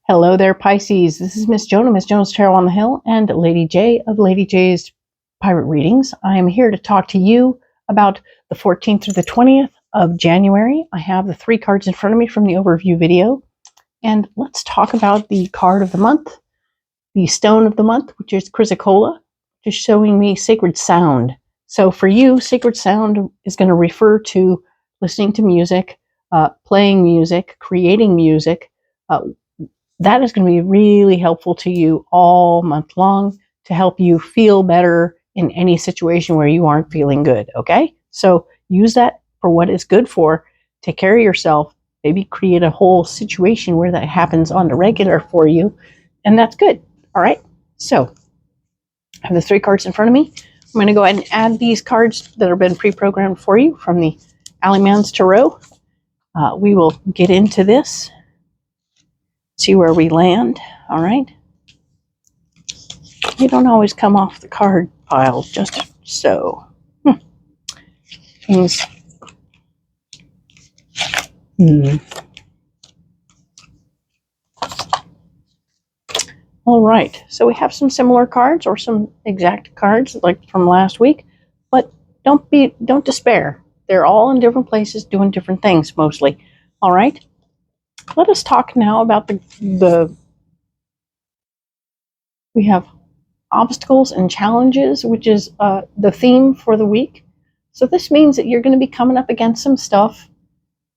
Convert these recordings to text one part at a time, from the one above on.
Hello there, Pisces. This is Miss Joan of Miss Joan's Tarot on the Hill and Lady J of Lady J's Pirate Readings. I am here to talk to you about the 14th through the 20th of January. I have the 3 cards in front of me from the overview video. And let's talk about the card of the month, the stone of the month, which is chrysocolla, which is showing me sacred sound. So for you, sacred sound is going to refer to listening to music, playing music, creating music. That is going to be really helpful to you all month long to help you feel better in any situation where you aren't feeling good, okay? So use that for what it's good for. Take care of yourself. Maybe create a whole situation where that happens on the regular for you, and that's good, all right? So I have the 3 cards in front of me. I'm going to go ahead and add these cards that have been pre-programmed for you from the Alleyman's Tarot. We will get into this. See where we land, all right? They don't always come off the card pile just so. Things. All right, so we have some similar cards or some exact cards like from last week, but don't despair. They're all in different places doing different things mostly, all right? Let us talk now about we have obstacles and challenges, which is the theme for the week. So this means that you're going to be coming up against some stuff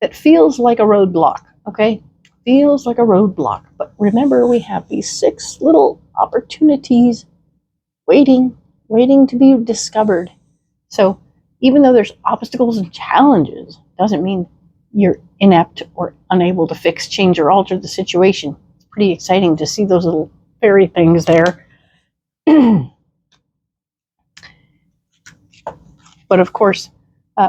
that feels like a roadblock, okay? Feels like a roadblock. But remember, we have these 6 little opportunities waiting to be discovered. So even though there's obstacles and challenges, doesn't mean you're inept or unable to fix, change, or alter the situation. It's pretty exciting to see those little fairy things there. But of course,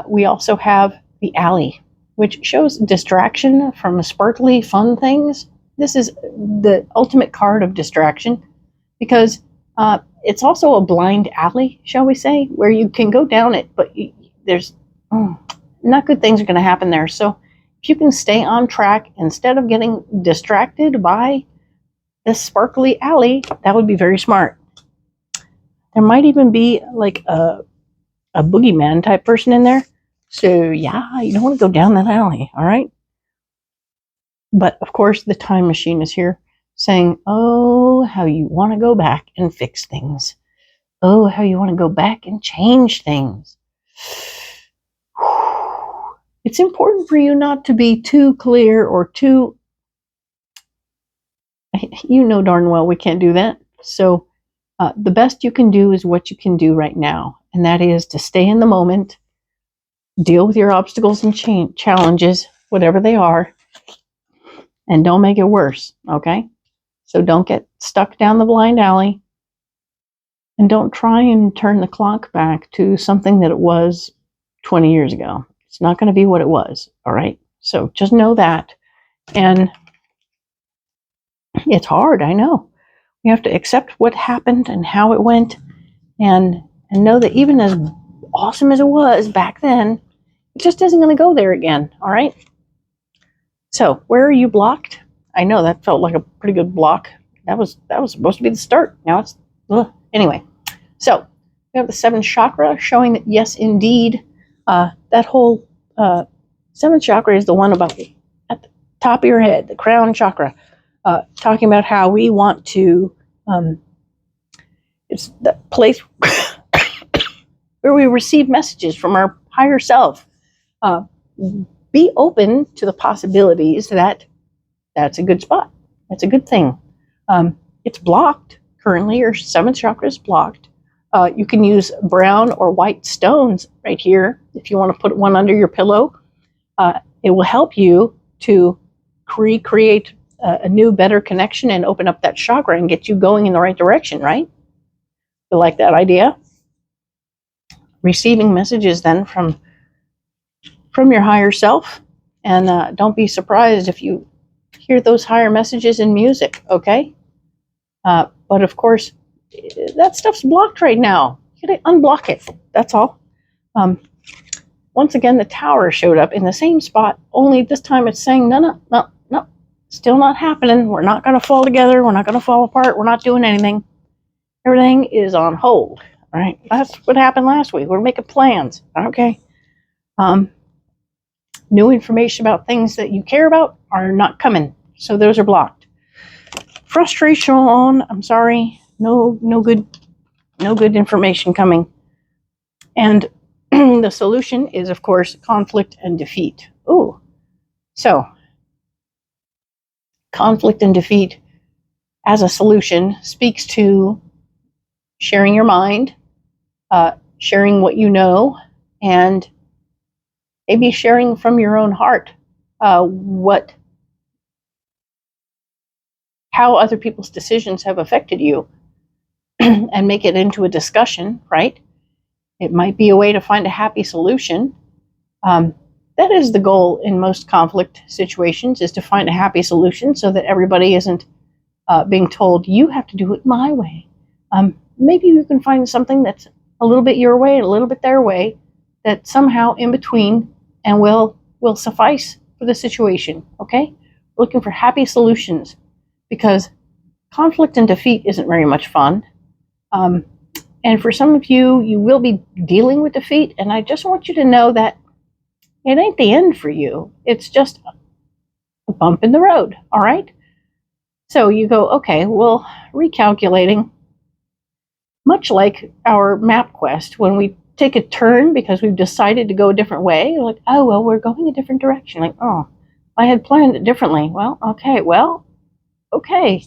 we also have the alley, which shows distraction from sparkly, fun things. This is the ultimate card of distraction because it's also a blind alley, shall we say, where you can go down it, but there's not good things are going to happen there. So if you can stay on track instead of getting distracted by this sparkly alley, that would be very smart. There might even be like a boogeyman type person in there. So yeah, you don't want to go down that alley, all right? But of course, the time machine is here saying, oh, how you want to go back and fix things. Oh, how you want to go back and change things. It's important for you not to be too clear or too, you know darn well we can't do that. So the best you can do is what you can do right now. And that is to stay in the moment, deal with your obstacles and challenges, whatever they are, and don't make it worse, okay? So don't get stuck down the blind alley, and don't try and turn the clock back to something that it was 20 years ago. It's not going to be what it was, all right? So just know that. And it's hard, I know. You have to accept what happened and how it went, and know that even as awesome as it was back then, it just isn't going to go there again, all right? So where are you blocked? I know that felt like a pretty good block. That was supposed to be the start. Now it's, anyway. So we have the 7th chakra showing that, yes, indeed, that whole 7th chakra is the one about at the top of your head, the crown chakra, talking about how we want to, it's the place where we receive messages from our higher self. Be open to the possibilities that that's a good spot. That's a good thing. It's blocked currently. Your 7th chakra is blocked. You can use brown or white stones right here if you want to put one under your pillow. It will help you to create a new, better connection and open up that chakra and get you going in the right direction, right? You like that idea? Receiving messages then from your higher self, and don't be surprised if you hear those higher messages in music, okay? But of course, that stuff's blocked right now. You gotta unblock it, that's all. Once again, the tower showed up in the same spot, only this time it's saying, no, Still not happening. We're not going to fall together. We're not going to fall apart. We're not doing anything. Everything is on hold. All right. That's what happened last week. We're making plans. Okay. New information about things that you care about are not coming. So those are blocked. Frustration on. I'm sorry. No good information coming. And the solution is, of course, conflict and defeat. Ooh. So conflict and defeat as a solution speaks to sharing your mind, sharing what you know, and maybe sharing from your own heart how other people's decisions have affected you and make it into a discussion, right? It might be a way to find a happy solution. That is the goal in most conflict situations, is to find a happy solution so that everybody isn't being told, you have to do it my way. Maybe you can find something that's a little bit your way, a little bit their way, that somehow in between and will suffice for the situation, okay? We're looking for happy solutions, because conflict and defeat isn't very much fun. And for some of you, you will be dealing with defeat, and I just want you to know that it ain't the end for you. It's just a bump in the road, all right? So you go, okay, well, recalculating, much like our map quest, when we take a turn because we've decided to go a different way, you're like, oh, well, we're going a different direction. Like, oh, I had planned it differently. Well, okay.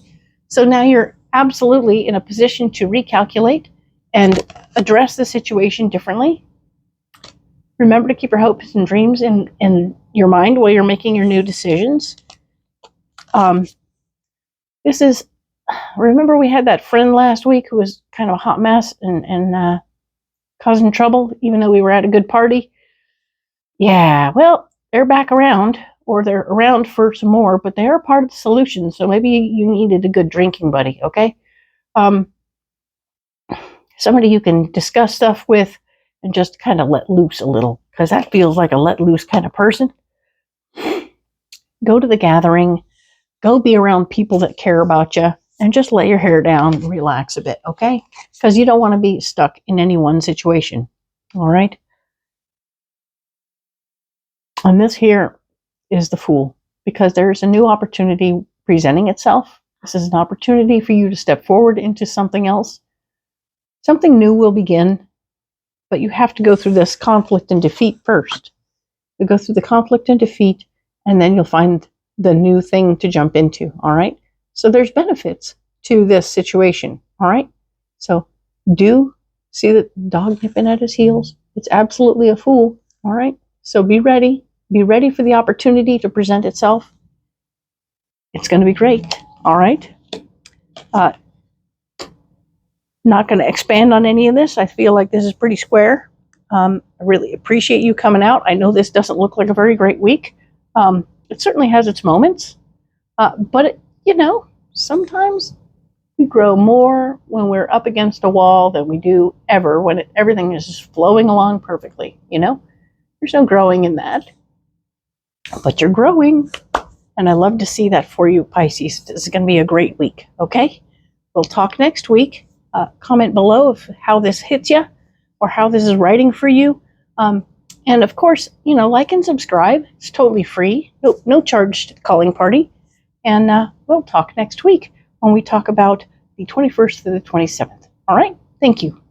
So now you're absolutely in a position to recalculate and address the situation differently. Remember to keep your hopes and dreams in your mind while you're making your new decisions. Remember we had that friend last week who was kind of a hot mess and causing trouble, even though we were at a good party? Yeah, well, they're back around, or they're around for some more, but they are part of the solution, so maybe you needed a good drinking buddy, okay? Somebody you can discuss stuff with and just kind of let loose a little, because that feels like a let loose kind of person. Go to the gathering, go be around people that care about you, and just let your hair down and relax a bit, okay? Because you don't want to be stuck in any one situation, all right? And this here is the Fool, because there's a new opportunity presenting itself. This is an opportunity for you to step forward into something else. Something new will begin, but you have to go through this conflict and defeat first. You go through the conflict and defeat, and then you'll find the new thing to jump into, all right? So there's benefits to this situation, all right? So do see the dog nipping at his heels. It's absolutely a Fool, all right? So be ready. Be ready for the opportunity to present itself. It's going to be great, all right? Not going to expand on any of this. I feel like this is pretty square. I really appreciate you coming out. I know this doesn't look like a very great week. It certainly has its moments. But, sometimes we grow more when we're up against a wall than we do ever when everything is just flowing along perfectly, There's no growing in that. But you're growing. And I love to see that for you, Pisces. This is going to be a great week, okay? We'll talk next week. Comment below of how this hits you or how this is writing for you. And of course, like and subscribe. It's totally free. No charge to the calling party. And we'll talk next week when we talk about the 21st to the 27th. All right? Thank you.